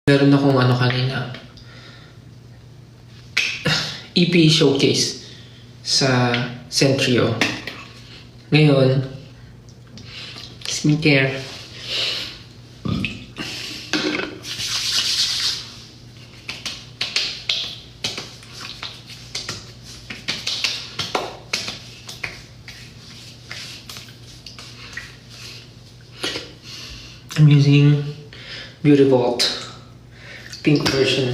Meron akong kanina, EP showcase sa Centrio. Ngayon, skincare. I'm using Beauty Vault pink version.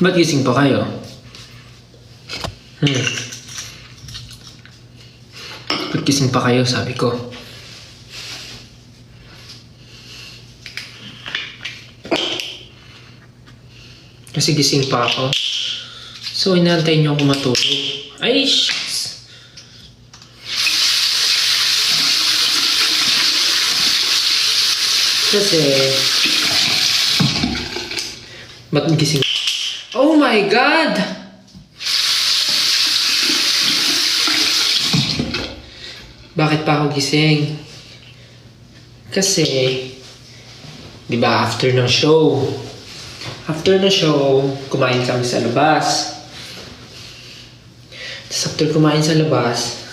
Ba't gising pa kayo? Ba't gising pa kayo, sabi ko. Kasi gising pa ako. So, inaantay niyo ako matulog. Ay, shucks! Kasi, ba't gising? Oh my God! Bakit pa ako gising? Kasi, di ba after ng show, kumain kami sa labas. Tapos after kumain sa labas,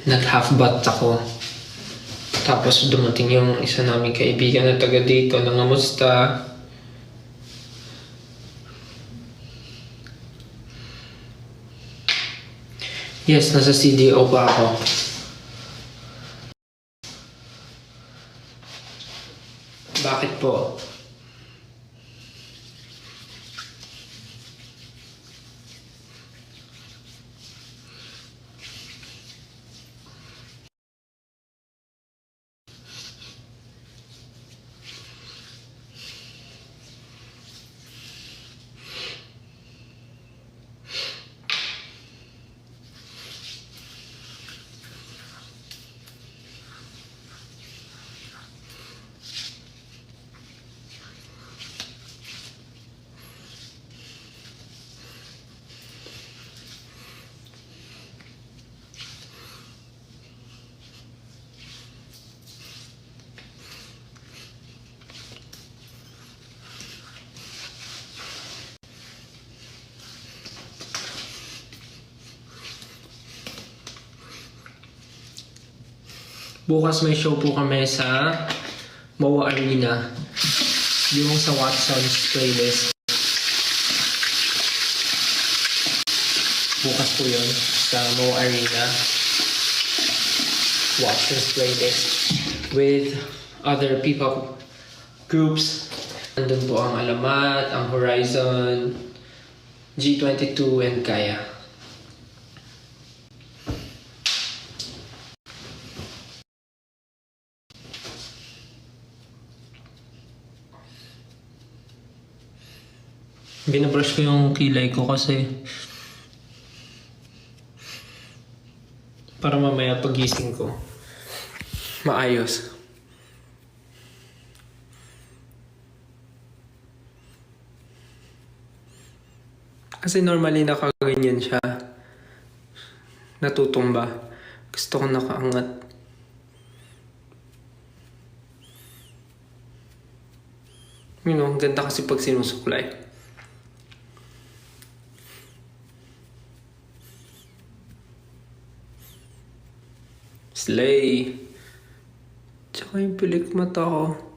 nag-half bath ako. Tapos dumating yung isa naming kaibigan na taga dito, nangamusta. Yes, nasa CDO pa ako. Bakit po? Bukas may show po kami sa MOA Arena. Yung sa Watson's playlist. Bukas po yun sa MOA Arena. Watson's playlist. With other P-pop groups. Nandun po ang Alamat, ang Horizon, G22, and Kaya. Binabrush ko yung kilay ko kasi para mamaya pagising ko maayos. Kasi normally nakaganyan siya. Natutumba. Gusto ko nakaangat. Ang ganda kasi pag sinusuklay. Slay. Tsaka yung pilik mata ko.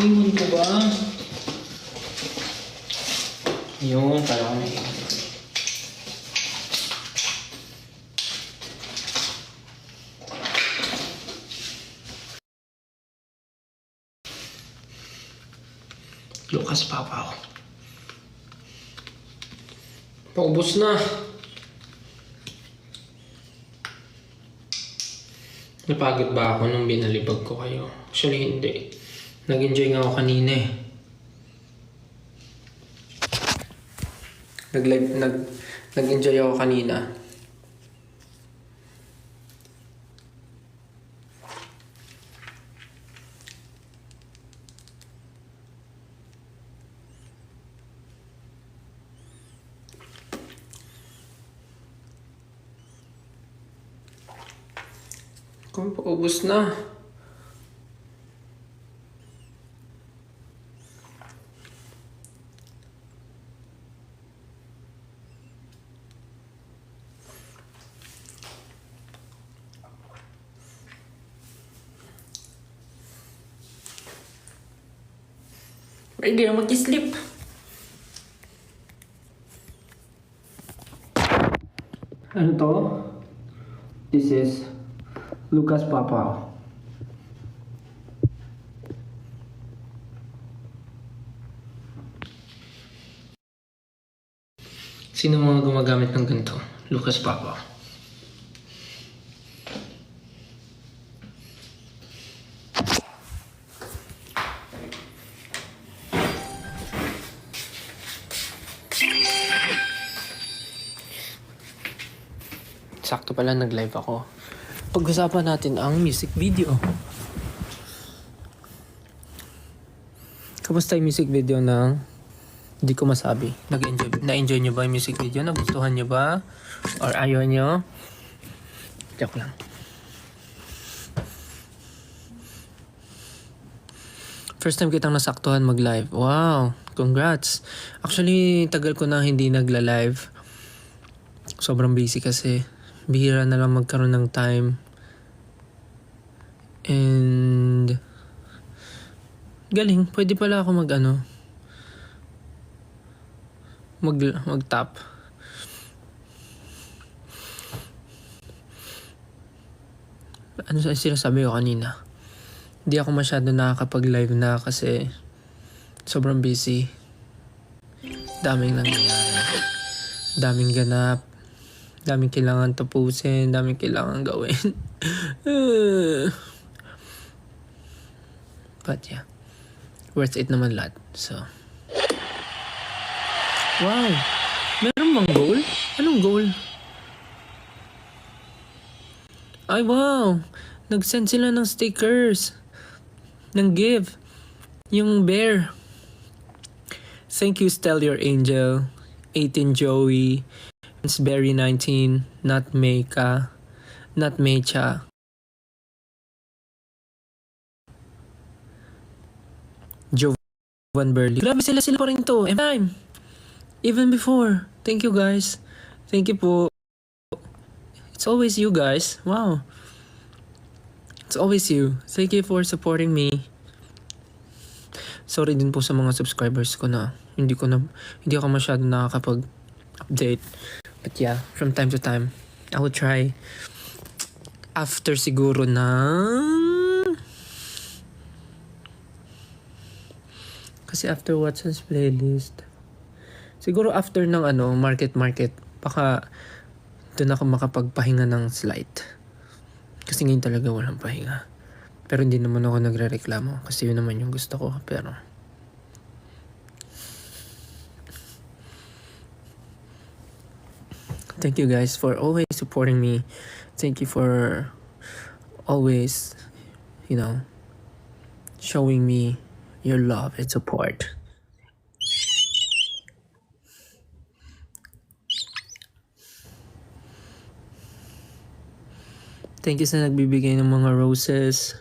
Iniwan ko ba? Yun, parang may iwan. Lucas Papaw. Paubos na. Napagod ba ako nung binalibag ko kayo? Actually, hindi. Nag-enjoy nga ako kanina eh. Nag-enjoy ako kanina. Kung paubos na. Ready na mag-sleep. Ano to? This is Lucas Papaw. Sino mga gumagamit ng ganito? Lucas Papaw. Sakto pala nag-live ako. Pag-usapan natin ang music video. Kamusta yung music video ng Di Ko Masabi? Na-enjoy nyo ba yung music video? Nagustuhan nyo ba? Or ayaw nyo? Joke lang. First time kitang nasaktuhan mag-live. Wow! Congrats! Actually, tagal ko na hindi nagla-live. Sobrang busy kasi. Bihira na lang magkaroon ng time. And galing, pwede pala ako mag-tap. Ano sa sinasabi ko kanina? Hindi ako masyado nakakapag-live na kasi sobrang busy. Daming nangyayari. Daming ganap. Daming kailangan tapusin, daming kailangan gawin. But yeah, worth it naman lahat. So, wow! Meron bang goal? Anong goal? Ay, wow! Nag-send sila ng stickers. Ng gift. Yung bear. Thank you, Stell Your Angel. 18 Joey. Berry 19, not Mecha, not Mecha. Jovan Burley. Grabe sila pa rin to. Every time. Even before. Thank you guys. Thank you po. It's always you guys. Wow. It's always you. Thank you for supporting me. Sorry din po sa mga subscribers ko na hindi ako masyado nakakapag-update. But yeah, from time to time, I will try. After siguro kasi after Watson's playlist, siguro after ng market, baka doon ako makapagpahinga ng slight. Kasi ngayon talaga walang pahinga. Pero hindi naman ako nagre-reklamo kasi yun naman yung gusto ko. Pero thank you guys for always supporting me. Thank you for always, showing me your love and support. Thank you sa nagbibigay ng mga roses,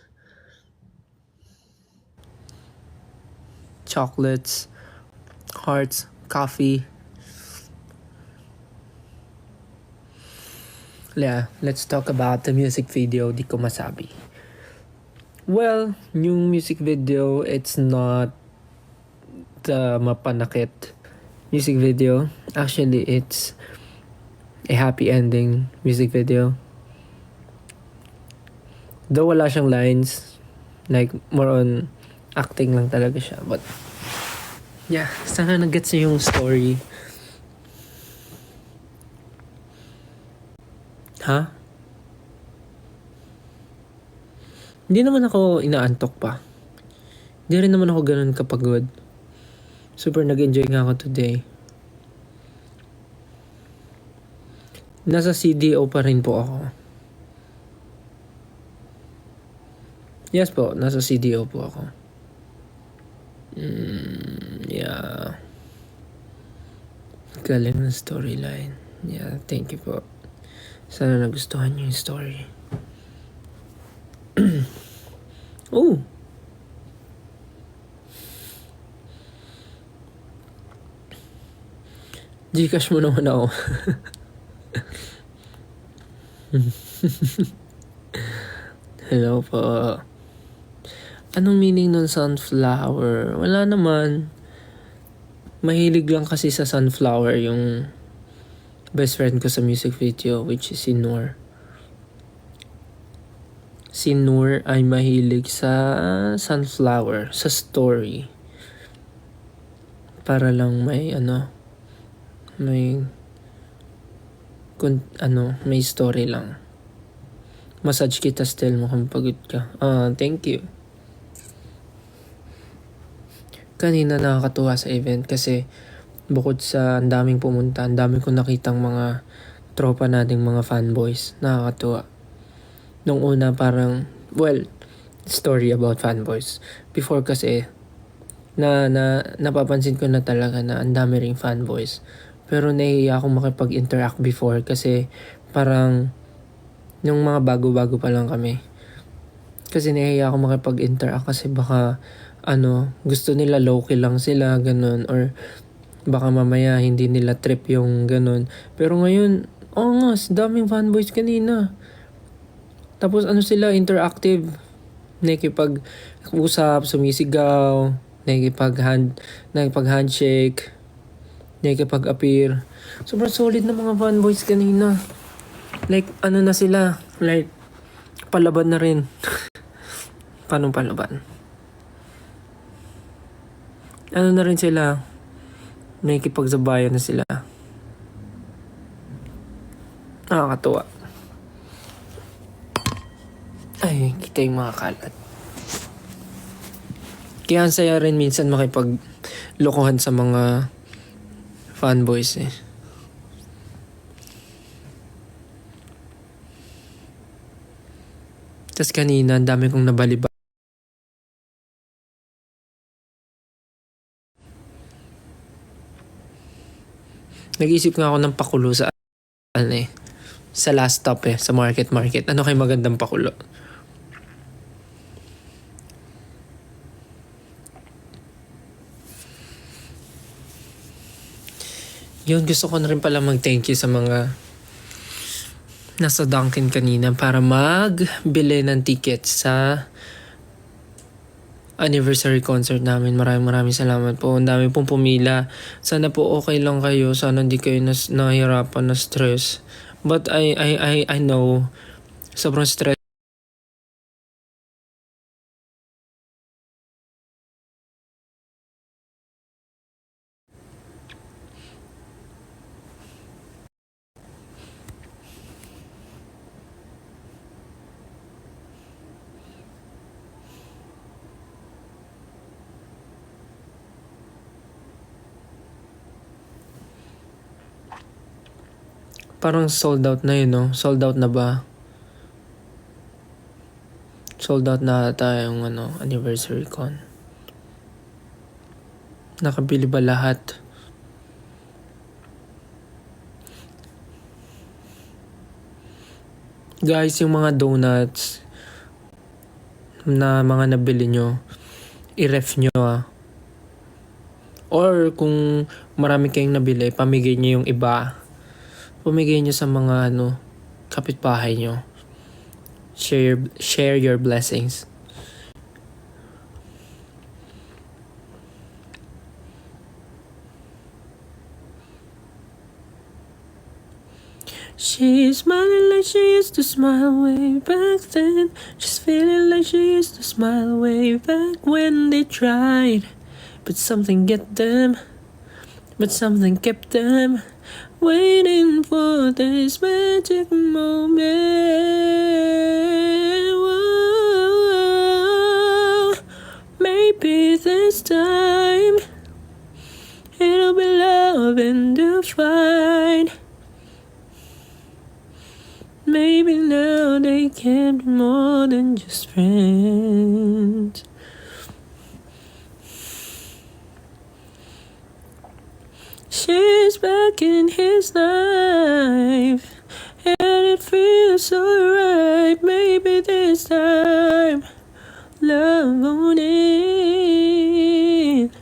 chocolates, hearts, coffee. Yeah, let's talk about the music video, Di Ko Masabi. Well, yung music video, it's not the mapanakit music video. Actually, it's a happy ending music video. Though wala siyang lines, like more on acting lang talaga siya. But yeah, sana nag-gets niyo yung story. Ha? Hindi naman ako inaantok pa. Hindi rin naman ako ganun kapagod. Super nag-enjoy nga ako today. Nasa CDO pa rin po ako. Yes po, nasa CDO po ako. Yeah. Galing ng storyline. Yeah, thank you po. Sana nagustuhan niyo yung story. Oh! Gcash mo naman ako. Hello po. Anong meaning nun sunflower? Wala naman. Mahilig lang kasi sa sunflower yung best friend ko sa music video, which is si Noor. Si Noor ay mahilig sa sunflower, sa story. Para lang may may story lang. Massage kita still mukhang pagod ka. Thank you. Kanina nakakatuwa sa event kasi bukod sa ang daming pumunta, ang daming kong nakitang mga tropa nating mga fanboys. Nakakatuwa. Nung una parang, story about fanboys. Before kasi, napapansin ko na talaga na ang dami ring fanboys. Pero nahihiya akong makipag-interact before kasi parang yung mga bago-bago pa lang kami. Kasi nahihiya akong makipag-interact kasi baka gusto nila low-key lang sila, ganun. Or baka mamaya hindi nila trip yung ganun. Pero ngayon, nga, daming fanboys kanina. Tapos sila, interactive. Nakikipag-usap, sumisigaw, nakikipag-handshake, nakikipag-appear. Sobrang solid na mga fanboys kanina. Like, na sila? Like, palaban na rin. Paano palaban? Na rin sila? Nakikipagsabayan na sila. Nakakatuwa. Ay, kita yung mga kalat. Kaya ang saya rin minsan makipaglokohan sa mga fanboys eh. Tapos kanina, ang dami kong nabaliba. Nag-isip nga ako ng pakulo sa sa last stop sa market. Ano kayo magandang pakulo? Yun, gusto ko na rin pala mag-thank you sa mga nasa Dunkin kanina para magbili ng tickets sa anniversary concert namin. Maraming salamat po. Ang dami pong pumila. Sana po okay lang kayo. Sana hindi kayo nahihirapan na stress. But I know sobrang stress. Parang sold out na yun, no? Sold out na ba? Sold out na ata yung anniversary con. Nakabili ba lahat? Guys, yung mga donuts na mga nabili nyo, i-ref nyo Or kung marami kayong nabili, pamigay nyo yung iba. Pamigay nyo sa mga kapitbahay nyo. Share your blessings. She's smiling like she used to smile way back then. She's feeling like she used to smile way back when they tried. But something kept them waiting for this magic moment. Whoa, maybe this time it'll be love and divine. Maybe now they can be more than just friends. She's back in his life, and it feels so right. Maybe this time, love won't end.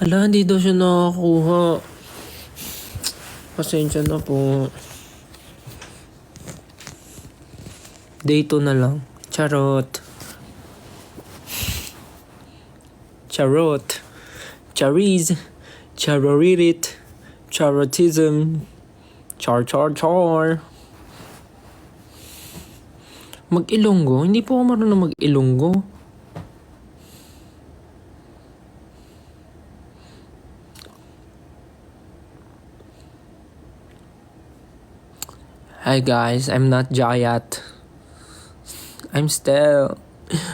Ala, hindi daw siya nakakuha. Pasensya na po. Day 2 na lang. Charot. Chariz. Charoririt. Charotism. Char. Mag-Ilonggo? Hindi po ako marunong mag-Ilonggo. Hi guys, I'm not Jayat. I'm still. Oh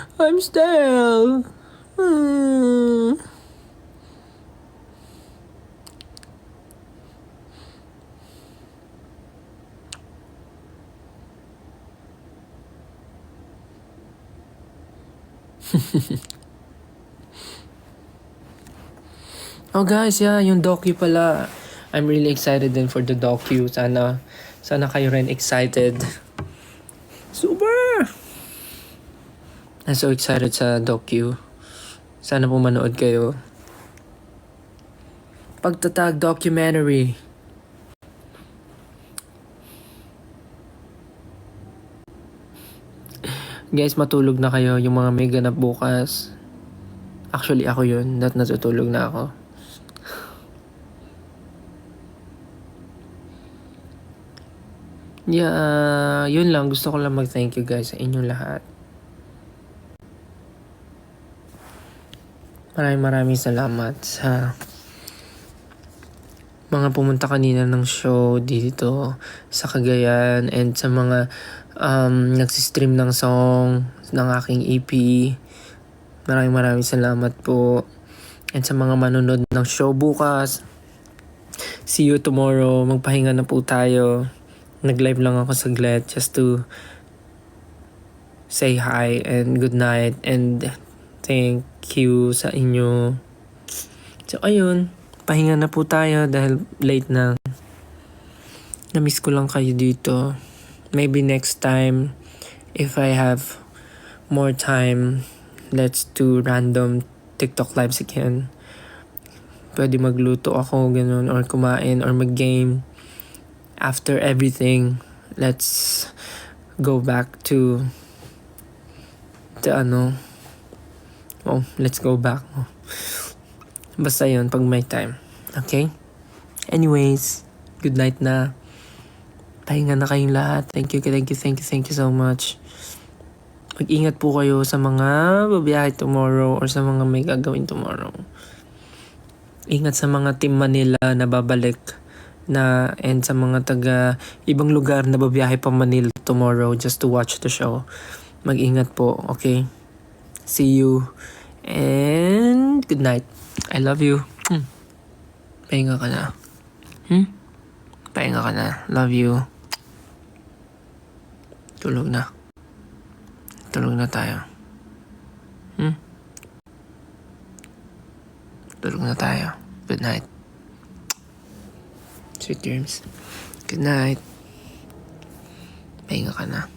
guys, yeah, yung docu pala. I'm really excited din for the docu. Sana kayo rin excited. Super! I'm so excited sa docu. Sana po manood kayo. Pagtatag documentary. Guys, matulog na kayo yung mga may ganap bukas. Actually, ako yun. Natutulog na ako. Yeah, yun lang. Gusto ko lang mag-thank you guys sa inyong lahat. Maraming salamat sa mga pumunta kanina ng show dito sa Cagayan and sa mga nagsistream ng song ng aking EP. Maraming salamat po. And sa mga manonood ng show bukas, see you tomorrow. Magpahinga na po tayo. Nag-live lang ako saglit just to say hi and good night and thank you sa inyo. So ayun, pahinga na po tayo dahil late na. Na-miss ko lang kayo dito. Maybe next time, if I have more time, let's do random TikTok lives again. Pwede magluto ako, ganun, or kumain, or mag-game. After everything, let's go back to let's go back. Basta yun, pag may time. Okay? Anyways, good night na. Pahinga na kayong lahat. Thank you so much. Mag-ingat po kayo sa mga babiyahe tomorrow or sa mga may gagawin tomorrow. Ingat sa mga Team Manila na babalik na and sa mga taga ibang lugar na babiyahe pa Manila tomorrow just to watch the show. Mag-ingat po, okay? See you and good night. I love you. Pahinga ka na. Pahinga ka na. Love you. Tulog na. Tulog na tayo. Tulog na tayo. Good night. Sweet dreams. Good night. Pahinga ka na.